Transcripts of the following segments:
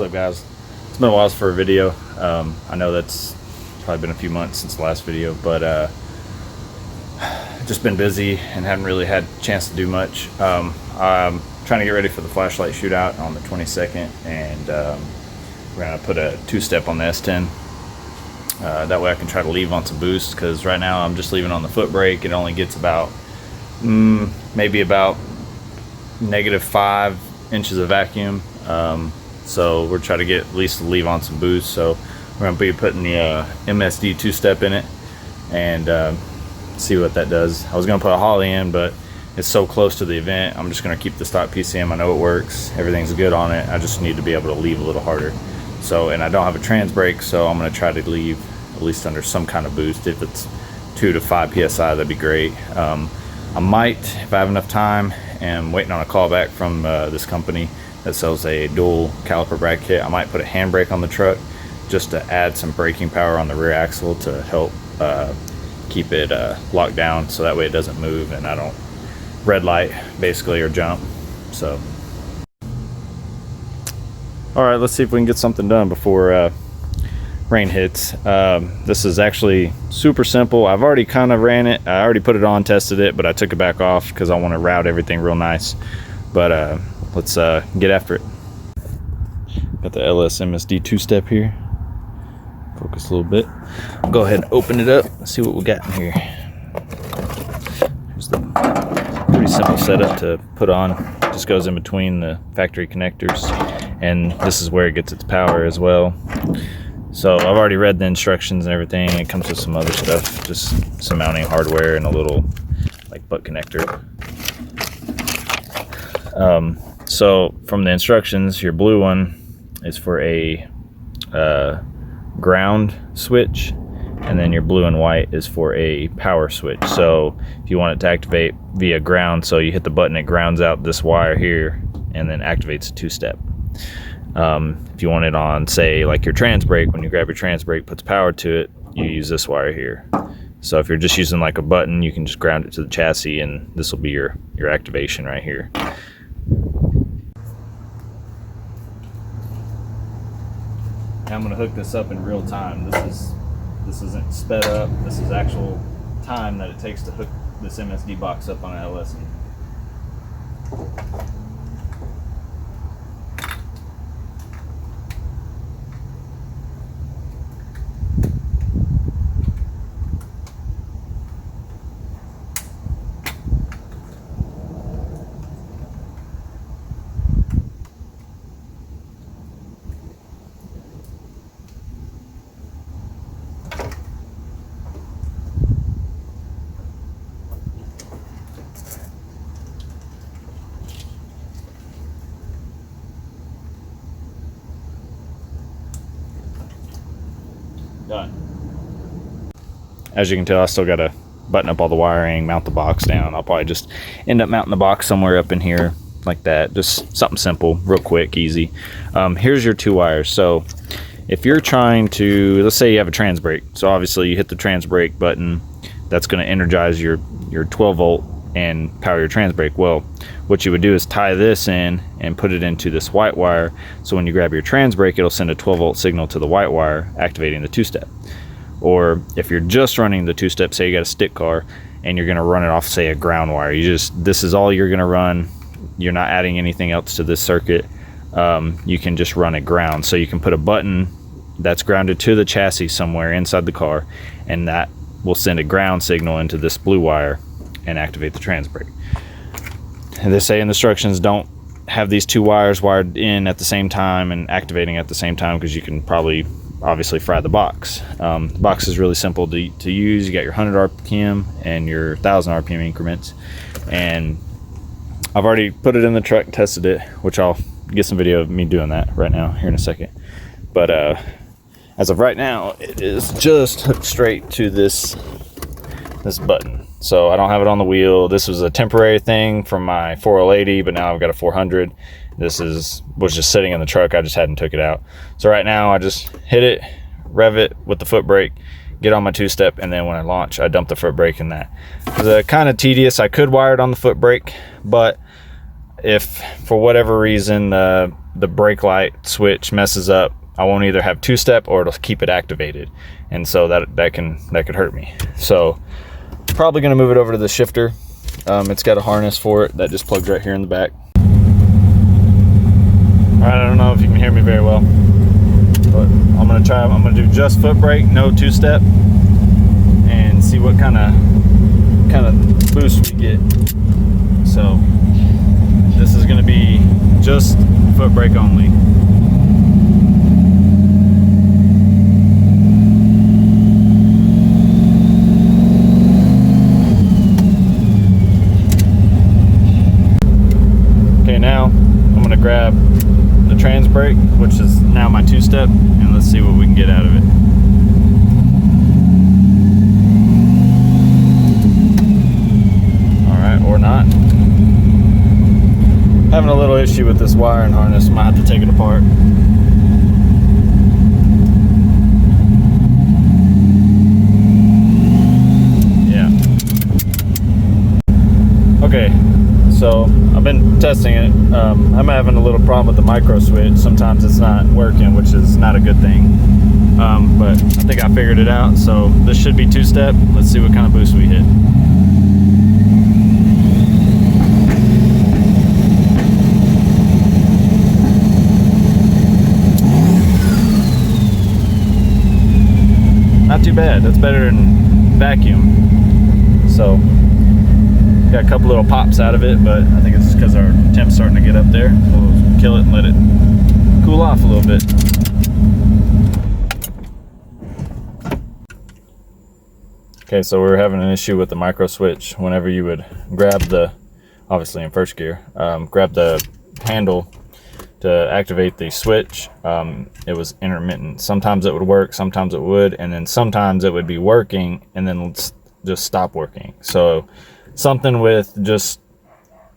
up, guys? It's been a while for a video. I know that's probably been a few months since the last video, but just been busy and haven't really had a chance to do much. I'm trying to get ready for the flashlight shootout on the 22nd, and we're gonna put a two-step on the S10. That way I can try to leave on some boost, because right now I'm just leaving on the foot brake. It only gets about maybe about -5 inches of vacuum. So we're trying to get at least leave on some boost. So we're going to be putting the MSD two-step in it and see what that does. I was going to put a Holly in, but it's so close to the event, I'm just going to keep the stock PCM. I know it works, everything's good on it. I just need to be able to leave a little harder. So, and I don't have a trans brake, so I'm going to try to leave at least under some kind of boost. If it's 2 to 5 psi, that'd be great. I might, if I have enough time, and waiting on a call back from this company that sells a dual caliper brake kit, I might put a handbrake on the truck just to add some braking power on the rear axle to help keep it locked down, so that way it doesn't move and I don't red light basically or jump. So all right, let's see if we can get something done before rain hits. This is actually super simple. I've already kind of ran it. I already put it on, tested it, but I took it back off because I want to route everything real nice. But let's get after it. Got the LS MSD two-step here. Focus a little bit. I'll go ahead and open it up and see what we got in here. Here's the pretty simple setup to put on. Just goes in between the factory connectors, and this is where it gets its power as well. So I've already read the instructions and everything. It comes with some other stuff, just some mounting hardware and a little like butt connector. So from the instructions, your blue one is for a ground switch, and then your blue and white is for a power switch. So if you want it to activate via ground, so you hit the button, it grounds out this wire here and then activates a two-step. If you want it on, say, like your trans brake, when you grab your trans brake, puts power to it, you use this wire here. So if you're just using like a button, you can just ground it to the chassis, and this will be your activation right here. Now I'm going to hook this up in real time. This isn't sped up. This is actual time that it takes to hook this MSD box up on an LS. Done. As you can tell, I still got to button up all the wiring, mount the box down. I'll probably just end up mounting the box somewhere up in here like that. Just something simple, real quick, easy. Here's your two wires. So if you're trying to, let's say you have a trans brake. So obviously you hit the trans brake button. That's going to energize your 12 volt and power your trans brake. Well, what you would do is tie this in and put it into this white wire, so when you grab your trans brake, it'll send a 12 volt signal to the white wire, activating the two-step. Or if you're just running the two-step, say you got a stick car and you're going to run it off, say, a ground wire, this is all you're going to run. You're not adding anything else to this circuit. You can just run it ground. So you can put a button that's grounded to the chassis somewhere inside the car, and that will send a ground signal into this blue wire and activate the trans brake. And they say in the instructions, don't have these two wires wired in at the same time and activating at the same time, because you can probably obviously fry the box. The box is really simple to use. You got your 100 RPM and your 1000 RPM increments, and I've already put it in the truck, tested it, which I'll get some video of me doing that right now here in a second. But as of right now, it is just hooked straight to this button. So I don't have it on the wheel. This was a temporary thing from my 4080, but now I've got a 400. This was just sitting in the truck. I just hadn't took it out. So right now I just hit it, rev it with the foot brake, get on my two-step, and then when I launch, I dump the foot brake in that. It's kind of tedious. I could wire it on the foot brake, but if for whatever reason the the brake light switch messes up, I won't either have two-step or it'll keep it activated, and so that could hurt me. So probably going to move it over to the shifter. It's got a harness for it that just plugs right here in the back. All right, I don't know if you can hear me very well, but I'm going to do just foot brake, no two-step, and see what kind of boost we get. So this is going to be just foot brake only. Okay, now I'm going to grab the trans brake, which is now my two-step, and let's see what we can get out of it. Alright, or not. Having a little issue with this wiring harness, might have to take it apart. Yeah. Okay, so I've been testing it. I'm having a little problem with the micro switch. Sometimes it's not working, which is not a good thing. But I think I figured it out. So this should be two-step. Let's see what kind of boost we hit. Not too bad. That's better than vacuum. So got a couple little pops out of it, but I think it's just because our temp's starting to get up there. We'll kill it and let it cool off a little bit. Okay, so we're having an issue with the micro switch. Whenever you would grab the, obviously in first gear, grab the handle to activate the switch, it was intermittent. Sometimes it would work, sometimes it would, and then sometimes it would be working and then just stop working. So something with just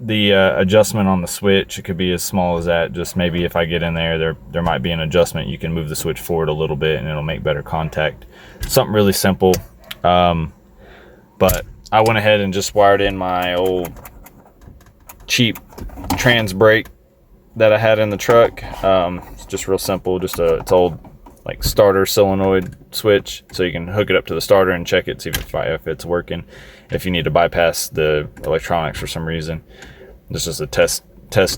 the adjustment on the switch, it could be as small as that. Just maybe if I get in there might be an adjustment. You can move the switch forward a little bit and it'll make better contact. Something really simple. But I went ahead and just wired in my old cheap trans brake that I had in the truck. It's just real simple, just it's old like starter solenoid switch, so you can hook it up to the starter and check it, see if it's working, if you need to bypass the electronics for some reason. This is a test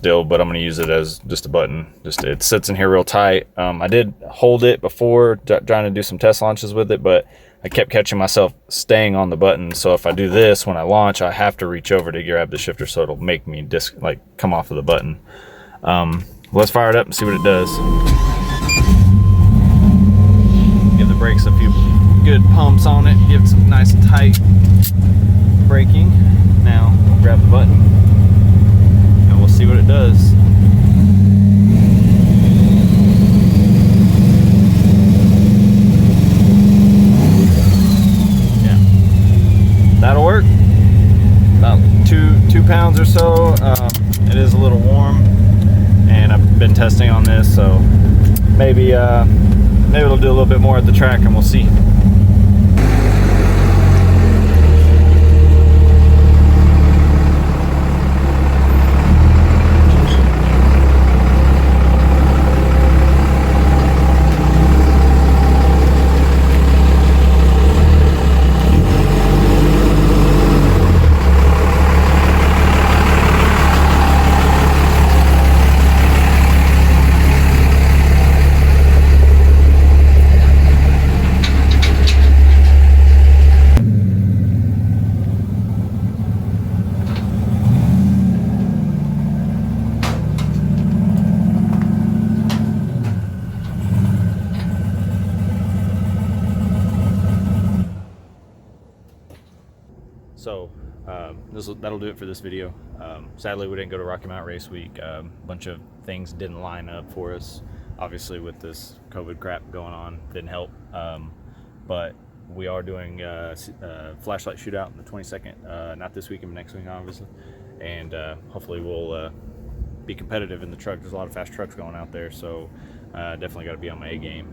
deal, but I'm going to use it as just a button. It sits in here real tight. I did hold it before trying to do some test launches with it, but I kept catching myself staying on the button. So if I do this when I launch, I have to reach over to grab the shifter, so it'll make me come off of the button. Let's fire it up and see what it does. Give the brakes a few good pumps on it, give it some nice tight braking. Now we'll grab the button and we'll see what it does. Yeah, that'll work. About two pounds or so. It is a little warm, and I've been testing on this, so maybe it'll do a little bit more at the track, and we'll see. So that'll do it for this video. Sadly, we didn't go to Rocky Mountain Race Week. A bunch of things didn't line up for us. Obviously, with this COVID crap going on, didn't help. But we are doing a flashlight shootout on the 22nd. Not this weekend, but next week, obviously. And hopefully we'll be competitive in the truck. There's a lot of fast trucks going out there, so definitely got to be on my A game.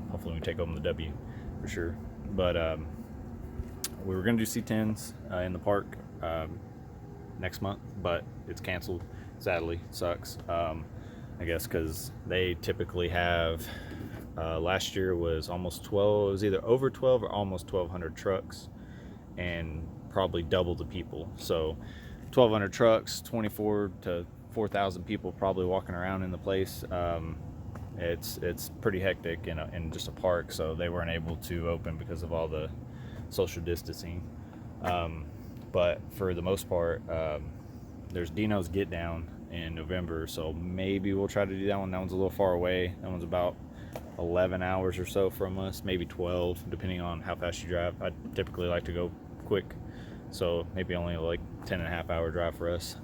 Hopefully we take home the W for sure. But we were going to do C10s in the park next month, but it's canceled. Sadly, sucks. I guess because they typically have, last year was almost 12, it was either over 12 or almost 1,200 trucks and probably double the people. So 1,200 trucks, 24 to 4,000 people probably walking around in the place. It's pretty hectic in just a park, so they weren't able to open because of all the social distancing. But for the most part, there's Dino's Get Down in November, so maybe we'll try to do that one. That one's a little far away. That one's about 11 hours or so from us, maybe 12, depending on how fast you drive. I typically like to go quick, so maybe only like 10 and a half hour drive for us.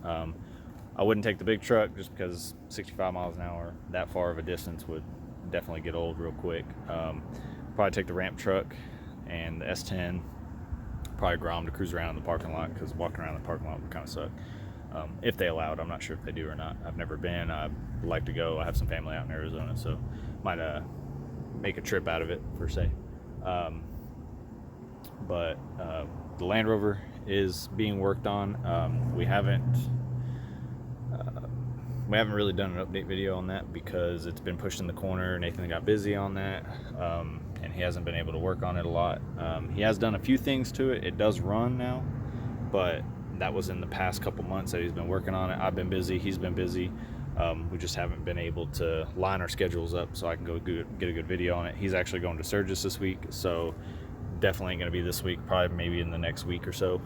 I wouldn't take the big truck just because 65 miles an hour, that far of a distance, would definitely get old real quick. Probably take the ramp truck and the S10, probably Grom to cruise around in the parking lot, because walking around the parking lot would kind of suck. If they allow it, I'm not sure if they do or not. I've never been. I'd like to go. I have some family out in Arizona, so might make a trip out of it per se. But the Land Rover is being worked on. We haven't really done an update video on that because it's been pushed in the corner. Nathan got busy on that, and he hasn't been able to work on it a lot. He has done a few things to it. It does run now, but that was in the past couple months that he's been working on it. I've been busy. He's been busy. We just haven't been able to line our schedules up so I can go get a good video on it. He's actually going to Sturgis this week, so definitely ain't going to be this week, probably maybe in the next week or so.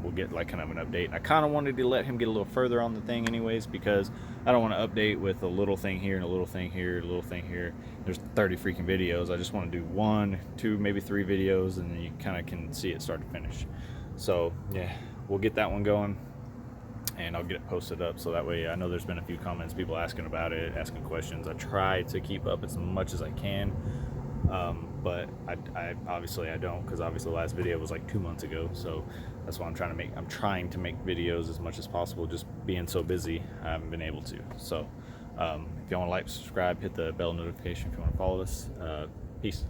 We'll get like kind of an update. And I kind of wanted to let him get a little further on the thing anyways, because I don't want to update with a little thing here and a little thing here, a little thing here. There's 30 freaking videos. I just want to do 1, 2, maybe 3 videos, and then you kind of can see it start to finish. So yeah, we'll get that one going, and I'll get it posted up, so that way I know there's been a few comments, people asking about it, asking questions. I try to keep up as much as I can, but I obviously I don't, because obviously the last video was like 2 months ago, so that's why I'm trying to make videos as much as possible. Just being so busy, I haven't been able to. So if you want to like, subscribe, hit the bell notification if you want to follow us. Peace.